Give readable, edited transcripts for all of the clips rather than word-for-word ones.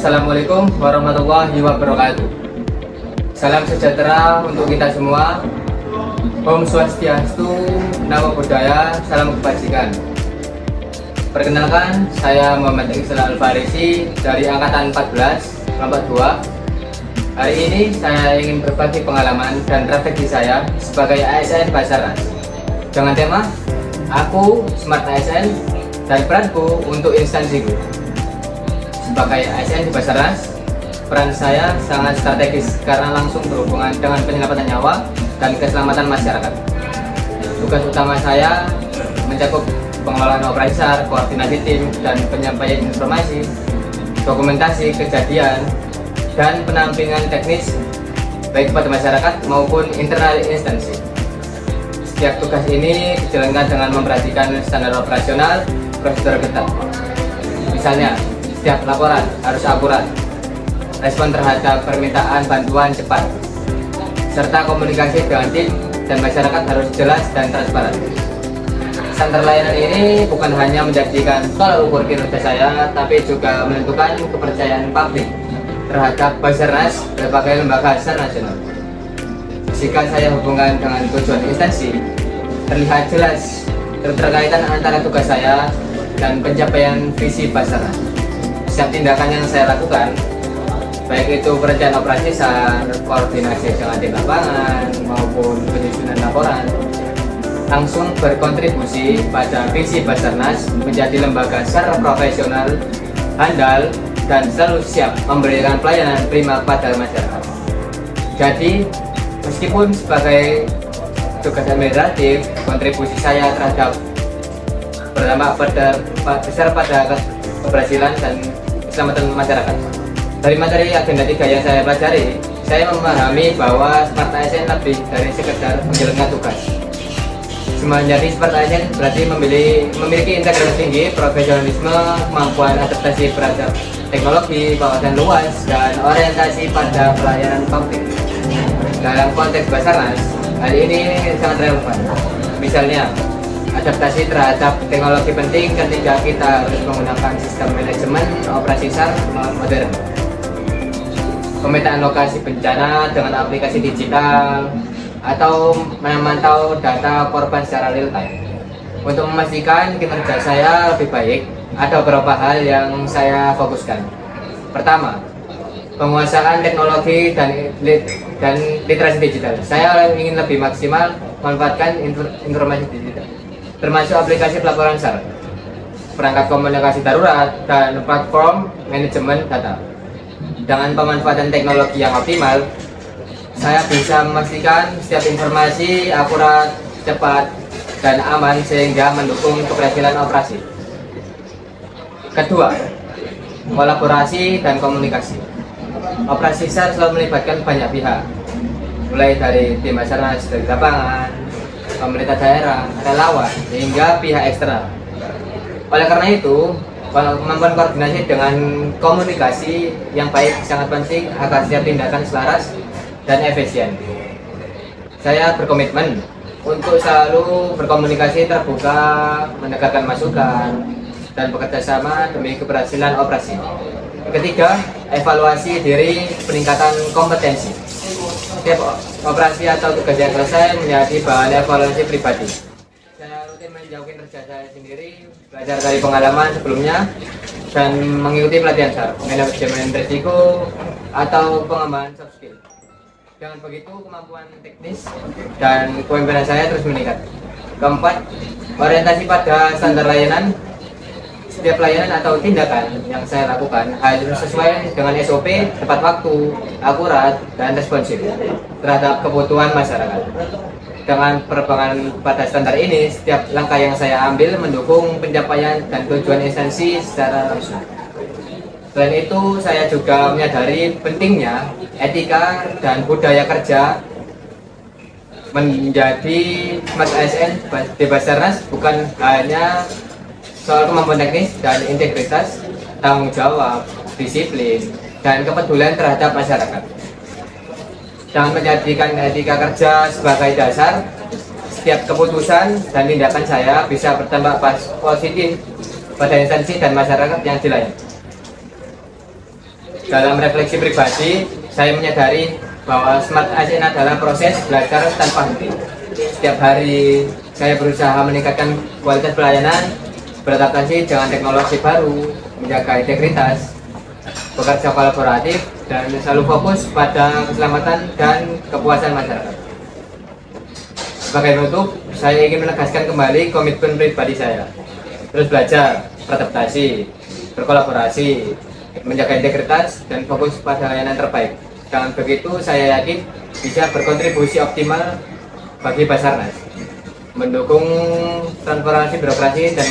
Assalamualaikum warahmatullahi wabarakatuh. Salam sejahtera untuk kita semua. Om Swastiastu, Namo Buddhaya, salam kebajikan. Perkenalkan, saya Muhammad Iqbal Al-Farisi dari Angkatan 14, kelompok 2. Hari ini saya ingin berbagi pengalaman dan refleksi saya sebagai ASN Basarnas dengan tema Aku Smart ASN dan peranku untuk instansiku. Sebagai ASN di Basarnas, peran saya sangat strategis karena langsung berhubungan dengan penyelamatan nyawa dan keselamatan masyarakat. Tugas utama saya mencakup pengelolaan operasi SAR, koordinasi tim, dan penyampaian informasi, dokumentasi kejadian, dan penampingan teknis baik kepada masyarakat maupun internal instansi. Setiap tugas ini dijalankan dengan memperhatikan standar operasional, prosedur ketat. Misalnya, setiap laporan harus akurat, respon terhadap permintaan bantuan cepat, serta komunikasi dengan tim dan masyarakat harus jelas dan transparan. Standar layanan ini bukan hanya menjadikan tolak ukur kinerja saya, tapi juga menentukan kepercayaan publik terhadap Basarnas berbagai lembaga SAR nasional. Jika saya hubungkan dengan tujuan instansi, terlihat jelas keterkaitan antara tugas saya dan pencapaian visi Basarnas. Setiap tindakan yang saya lakukan, baik itu perencanaan operasi SAR, koordinasi dengan tim lapangan, maupun penyusunan laporan, langsung berkontribusi pada visi Basarnas menjadi lembaga SAR profesional, handal, dan selalu siap memberikan pelayanan prima pada masyarakat. Jadi, meskipun sebagai tugas administratif, kontribusi saya terhadap berdampak besar pada keberhasilan dan keselamatan masyarakat. Dari materi agenda 3 yang saya pelajari, saya memahami bahwa Smart ASN lebih dari sekedar menjalankan tugas. Menjadi Smart ASN berarti memiliki integritas tinggi, profesionalisme, kemampuan adaptasi terhadap teknologi, wawasan luas, dan orientasi pada pelayanan publik. Dalam konteks Basarnas, hal ini sangat relevan. Misalnya, adaptasi terhadap teknologi penting ketika kita harus menggunakan sistem manajemen operasi SAR modern. Pemetaan lokasi bencana dengan aplikasi digital atau memantau data korban secara real time. Untuk memastikan kinerja saya lebih baik, ada beberapa hal yang saya fokuskan. Pertama, penguasaan teknologi dan literasi digital. Saya ingin lebih maksimal memanfaatkan informasi digital, termasuk aplikasi pelaporan SAR, perangkat komunikasi darurat, dan platform manajemen data. Dengan pemanfaatan teknologi yang optimal, saya bisa memastikan setiap informasi akurat, cepat, dan aman sehingga mendukung keberhasilan operasi. Kedua, kolaborasi dan komunikasi. Operasi SAR selalu melibatkan banyak pihak, mulai dari tim Basarnas dari lapangan, pemerintah daerah, relawan, hingga pihak eksternal. Oleh karena itu, kemampuan koordinasi dengan komunikasi yang baik sangat penting agar setiap tindakan selaras dan efisien. Saya berkomitmen untuk selalu berkomunikasi terbuka, mendengarkan masukan, dan bekerja sama demi keberhasilan operasi. Ketiga, evaluasi diri, peningkatan kompetensi. Setiap operasi atau tugas yang selesai menjadi bahan evaluasi pribadi. Saya rutin meninjau kinerja saya sendiri, belajar dari pengalaman sebelumnya, dan mengikuti pelatihan SAR, manajemen risiko, atau pengembangan soft skill. Dengan begitu, kemampuan teknis dan kepemimpinan saya terus meningkat. Keempat, orientasi pada standar layanan. Setiap pelayanan atau tindakan yang saya lakukan harus sesuai dengan SOP, tepat waktu, akurat, dan responsif terhadap kebutuhan masyarakat. Dengan penerbangan pada standar ini, setiap langkah yang saya ambil mendukung pencapaian dan tujuan instansi secara langsung. Selain itu, saya juga menyadari pentingnya etika dan budaya kerja. Menjadi Smart ASN di Basarnas bukan hanya soal kemampuan teknis dan integritas, tanggung jawab, disiplin, dan kepedulian terhadap masyarakat. Dengan menjadikan etika kerja sebagai dasar, setiap keputusan dan tindakan saya bisa berdampak positif pada instansi dan masyarakat yang dilayani. Dalam refleksi pribadi, saya menyadari bahwa Smart ASN adalah proses belajar tanpa henti. Setiap hari saya berusaha meningkatkan kualitas pelayanan, beradaptasi dengan teknologi baru, menjaga integritas, bekerja kolaboratif, dan selalu fokus pada keselamatan dan kepuasan masyarakat. Sebagai penutup, saya ingin menegaskan kembali komitmen pribadi saya. Terus belajar, beradaptasi, berkolaborasi, menjaga integritas, dan fokus pada layanan terbaik. Dengan begitu, saya yakin bisa berkontribusi optimal bagi Basarnas, mendukung transformasi birokrasi dan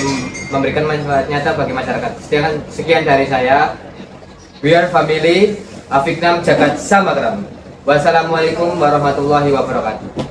memberikan manfaat nyata bagi masyarakat. Sekian dari saya. We are family, Afiknam Jagat Samagram. Wassalamualaikum warahmatullahi wabarakatuh.